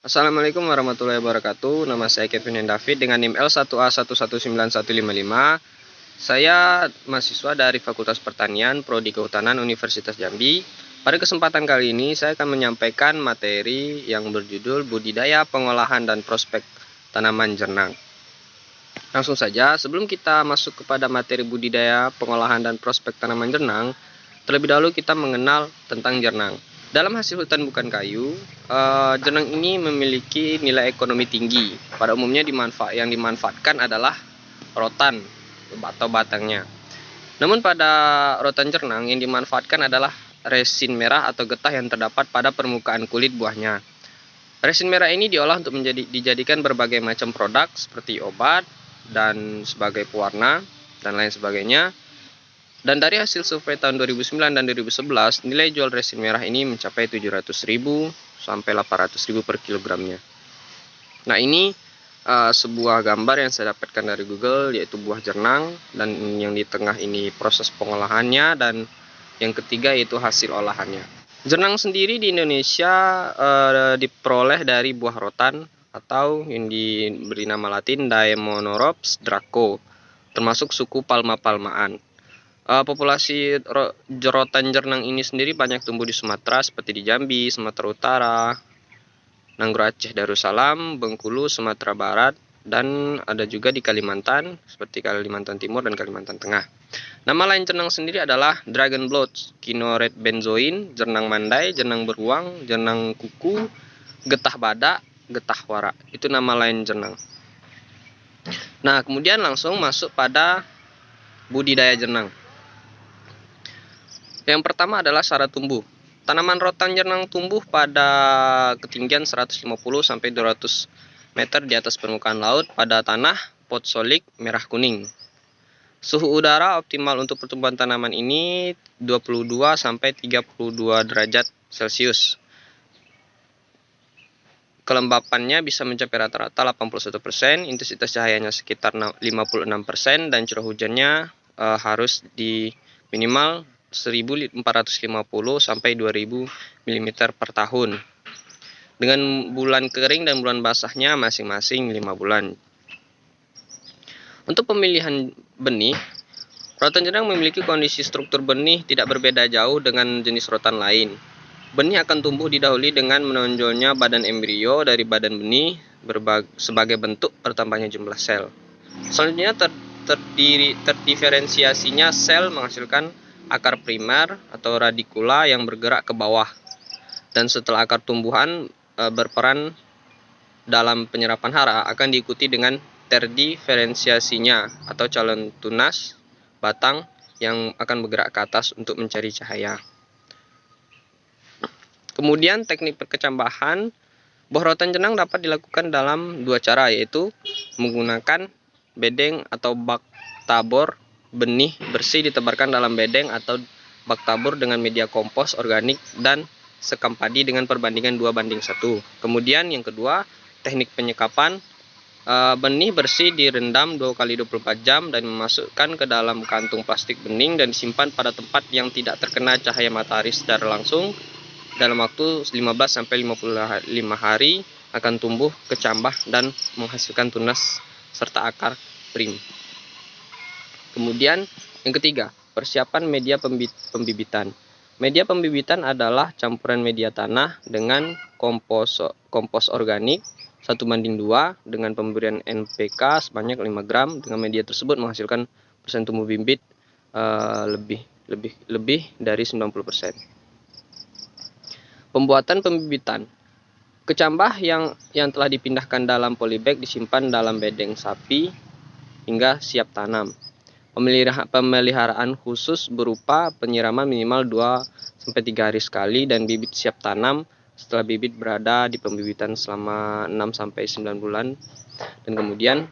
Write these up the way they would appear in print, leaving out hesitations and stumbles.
Assalamualaikum warahmatullahi wabarakatuh. Nama saya Kevin David dengan NIM L1A119155. Saya mahasiswa dari Fakultas Pertanian, Prodi Kehutanan Universitas Jambi. Pada kesempatan kali ini saya akan menyampaikan materi yang berjudul budidaya, pengolahan, dan prospek tanaman jernang. Langsung saja, sebelum kita masuk kepada materi budidaya, pengolahan, dan prospek tanaman jernang, terlebih dahulu kita mengenal tentang jernang. Dalam hasil hutan bukan kayu, jernang ini memiliki nilai ekonomi tinggi. Pada umumnya yang dimanfaatkan adalah rotan atau batangnya. Namun pada rotan jernang yang dimanfaatkan adalah resin merah atau getah yang terdapat pada permukaan kulit buahnya. Resin merah ini diolah untuk dijadikan berbagai macam produk seperti obat dan sebagai pewarna dan lain sebagainya. Dan dari hasil survei tahun 2009 dan 2011, nilai jual resin merah ini mencapai 700.000 sampai 800.000 per kilogramnya. Nah, ini sebuah gambar yang saya dapatkan dari Google, yaitu buah jernang, dan yang di tengah ini proses pengolahannya, dan yang ketiga yaitu hasil olahannya. Jernang sendiri di Indonesia diperoleh dari buah rotan atau yang diberi nama latin Daemonoropsis draco, termasuk suku palma-palmaan. Populasi rotan jernang ini sendiri banyak tumbuh di Sumatera seperti di Jambi, Sumatera Utara, Nanggro Aceh Darussalam, Bengkulu, Sumatera Barat, dan ada juga di Kalimantan seperti Kalimantan Timur dan Kalimantan Tengah. Nama lain jernang sendiri adalah dragon blotch, Kinoret benzoin, jernang mandai, jernang beruang, jernang kuku, getah badak, getah wara. Itu nama lain jernang. Nah, kemudian langsung masuk pada budidaya jernang. Yang pertama adalah syarat tumbuh. Tanaman rotan jernang tumbuh pada ketinggian 150 sampai 200 meter di atas permukaan laut pada tanah potsolik merah kuning. Suhu udara optimal untuk pertumbuhan tanaman ini 22 sampai 32 derajat Celcius. Kelembapannya bisa mencapai rata-rata 81%, intensitas cahayanya sekitar 56%, dan curah hujannya harus di minimal 1450 sampai 2000 mm per tahun. Dengan bulan kering dan bulan basahnya masing-masing 5 bulan. Untuk pemilihan benih, rotan jernang memiliki kondisi struktur benih tidak berbeda jauh dengan jenis rotan lain. Benih akan tumbuh didahului dengan menonjolnya badan embrio dari badan benih sebagai bentuk bertambahnya jumlah sel. Selanjutnya terdiferensiasinya sel menghasilkan akar primer atau radikula yang bergerak ke bawah. Dan setelah akar tumbuhan berperan dalam penyerapan hara akan diikuti dengan terdiferensiasinya atau calon tunas batang yang akan bergerak ke atas untuk mencari cahaya. Kemudian teknik perkecambahan buah rotan jernang dapat dilakukan dalam dua cara, yaitu menggunakan bedeng atau bak tabur. Benih bersih ditebarkan dalam bedeng atau bak tabur dengan media kompos organik dan sekam padi dengan perbandingan 2:1. Kemudian yang kedua, teknik penyekapan. Benih bersih direndam 2 kali 24 jam dan dimasukkan ke dalam kantung plastik bening dan disimpan pada tempat yang tidak terkena cahaya matahari secara langsung. Dalam waktu 15 sampai 55 hari akan tumbuh, kecambah, dan menghasilkan tunas serta akar prim. Kemudian yang ketiga, persiapan media pembibitan. Media pembibitan adalah campuran media tanah dengan kompos organik 1:2 dengan pemberian NPK sebanyak 5 gram. Dengan media tersebut menghasilkan persen tumbuh bibit lebih dari 90%. Pembuatan pembibitan. Kecambah yang telah dipindahkan dalam polybag disimpan dalam bedeng sapi hingga siap tanam. Pemeliharaan khusus berupa penyiraman minimal 2-3 hari sekali dan bibit siap tanam setelah bibit berada di pembibitan selama 6-9 bulan, dan kemudian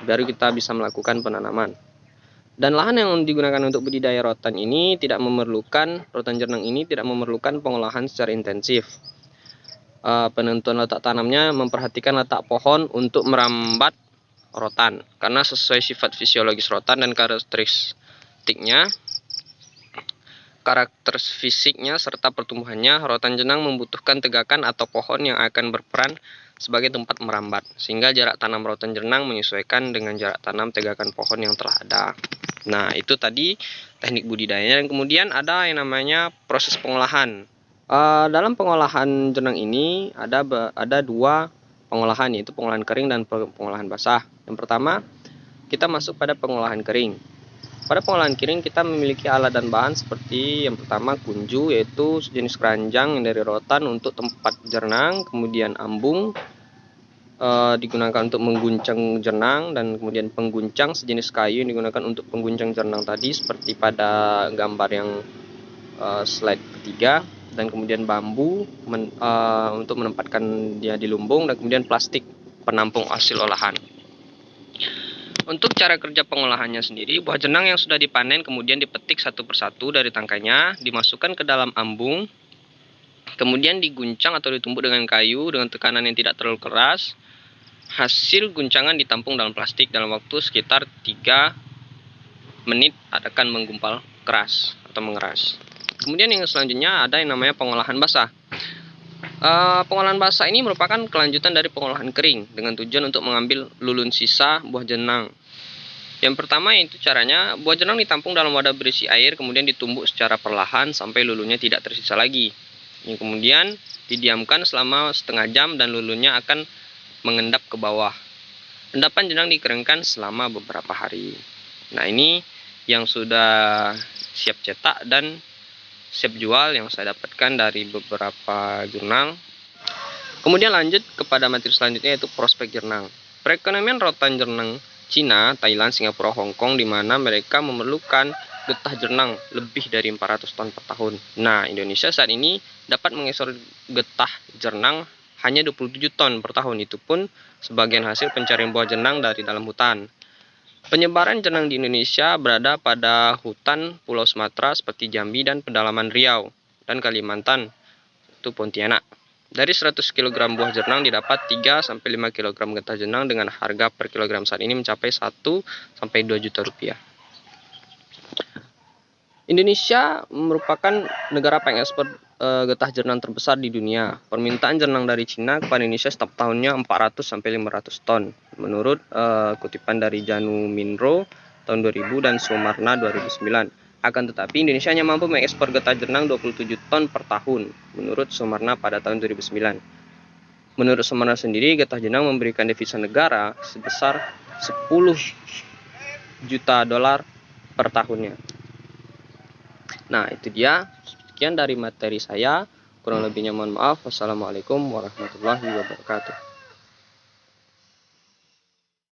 baru kita bisa melakukan penanaman. Dan lahan yang digunakan untuk budidaya rotan jernang ini tidak memerlukan pengolahan secara intensif. Penentuan letak tanamnya memperhatikan letak pohon untuk merambat rotan, karena sesuai sifat fisiologis rotan dan karakteristiknya, karakter fisiknya serta pertumbuhannya, rotan jenang membutuhkan tegakan atau pohon yang akan berperan sebagai tempat merambat, sehingga jarak tanam rotan jenang menyesuaikan dengan jarak tanam tegakan pohon yang telah ada. Nah, itu tadi teknik budidayanya. Dan kemudian ada yang namanya proses pengolahan. Dalam pengolahan jenang ini ada dua pengolahan, yaitu pengolahan kering dan pengolahan basah. Yang pertama, kita masuk pada pengolahan kering. Pada pengolahan kering kita memiliki alat dan bahan seperti yang pertama kunju, yaitu sejenis keranjang dari rotan untuk tempat jenang, kemudian ambung digunakan untuk mengguncang jenang, dan kemudian pengguncang sejenis kayu yang digunakan untuk pengguncang jenang tadi seperti pada gambar yang slide ketiga, dan kemudian bambu untuk menempatkan dia di lumbung, dan kemudian plastik penampung hasil olahan. Untuk cara kerja pengolahannya sendiri, buah jenang yang sudah dipanen kemudian dipetik satu persatu dari tangkainya, dimasukkan ke dalam ambung, kemudian diguncang atau ditumbuk dengan kayu dengan tekanan yang tidak terlalu keras. Hasil guncangan ditampung dalam plastik dalam waktu sekitar 3 menit akan menggumpal keras atau mengeras. Kemudian yang selanjutnya ada yang namanya pengolahan basah. Pengolahan basah ini merupakan kelanjutan dari pengolahan kering dengan tujuan untuk mengambil lulun sisa buah jenang. Yang pertama itu caranya, buah jenang ditampung dalam wadah berisi air, kemudian ditumbuk secara perlahan sampai lulunnya tidak tersisa lagi. Yang kemudian didiamkan selama setengah jam dan lulunnya akan mengendap ke bawah. Endapan jenang dikeringkan selama beberapa hari. Nah, ini yang sudah siap cetak dan siap jual yang saya dapatkan dari beberapa jurnal. Kemudian lanjut kepada materi selanjutnya, yaitu prospek jenang. Perekonomian rotan jenang Cina, Thailand, Singapura, Hong Kong, di mana mereka memerlukan getah jenang lebih dari 400 ton per tahun. Nah, Indonesia saat ini dapat mengekspor getah jenang hanya 27 ton per tahun. Itu pun sebagian hasil pencarian buah jenang dari dalam hutan. Penyebaran jenang di Indonesia berada pada hutan Pulau Sumatera seperti Jambi dan pedalaman Riau dan Kalimantan, itu Pontianak. Dari 100 kg buah jenang didapat 3-5 kg getah jenang dengan harga per kilogram saat ini mencapai 1-2 juta rupiah. Indonesia merupakan negara pengekspor getah jenang terbesar di dunia. Permintaan jenang dari Cina kepada Indonesia setiap tahunnya 400-500 ton. Menurut kutipan dari Janu Minro tahun 2000 dan Sumarna 2009. Akan tetapi Indonesia hanya mampu mengekspor getah jenang 27 ton per tahun, menurut Sumarna pada tahun 2009. Menurut Sumarna sendiri, getah jenang memberikan devisa negara sebesar 10 juta dolar per tahunnya. Nah, itu dia. Sekian dari materi saya. Kurang lebihnya mohon maaf. Wassalamualaikum warahmatullahi wabarakatuh.